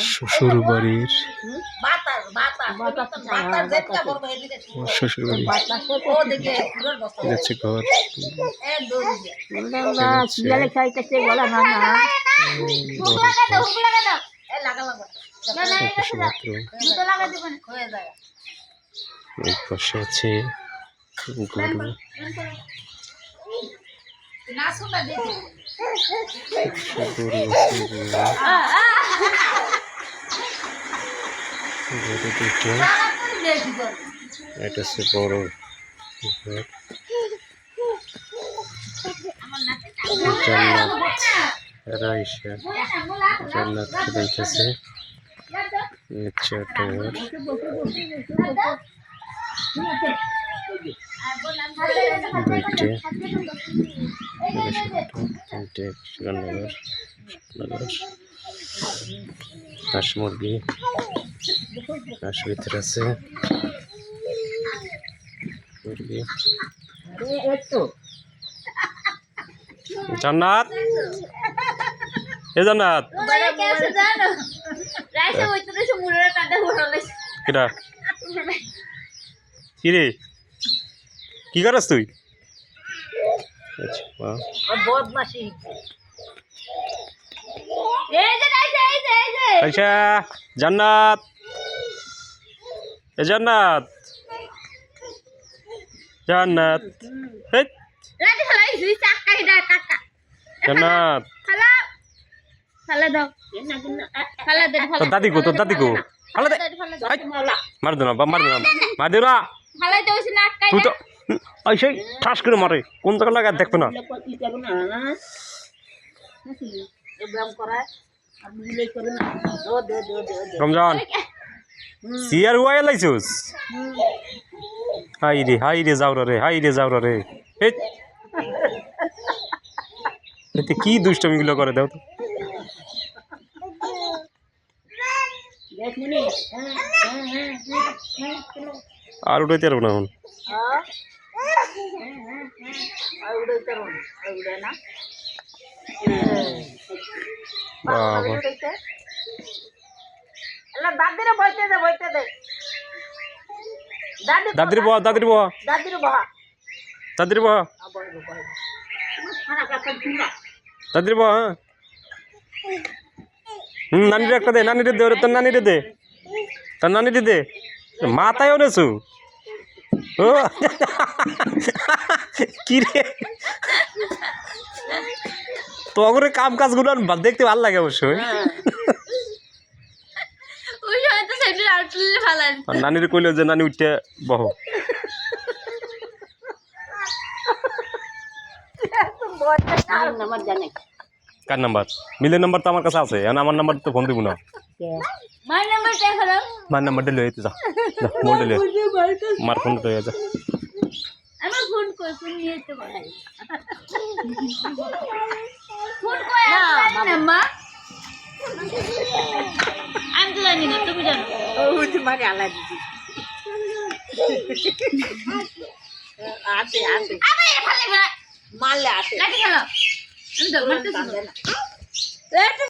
শ্বশুর বাড়ির শ্বশুর বাড়ি যাচ্ছে ঘর পাশে আছে গরু এটা হচ্ছে বড় জান্নাত খেলাইতেছে নিচে একটা ঘর দুইটে তিনটে রান্নাঘর হাঁস মুরগি হাঁস ভিতরে আছে মুরগি জান্নাত এ জান্নাত কিরা কি রে কি করস তুই আচ্ছা জান্নাত এ জান্নাত জান্নাত জান্নাত তোর দাদি গো মার দে না মার দে না তুই তো সেই ঠাস করে মারে কোন জায়গা লাগা দেখবে না রমজান সিয়ার হুয়া লাইছুস হাই রে যাওরা রে এতে কি দুষ্টমিগুলো করে দাও তো আর উঠাইতে পারবো না এখন দাদির বহ নানির একটা দে নানিরে দে তোর নানিরে দে মাথায় ওরেছু ও কি রে তোর কাম কাজগুলো দেখতে ভালো লাগে অবশ্যই নানির কইল যে নানি উঠতে বহ কার নাম্বার মিলের নাম্বার তো আমার কাছে আছে আমার নাম্বার তো ফোন দিব না মার নাম্বারটা লয়ে যা মোবাইলটা লয়ে মার ফোনটা লয়ে যা আমার ফোন কই ফোন নিয়ে তো বলাই ফোন কই না মা আমি তো জানি না তুমি জানো ও তোমারে আলা দিদি আতে আবে ফালে মারলে আতে লাঠি খেলো আমি তো মারতেছি না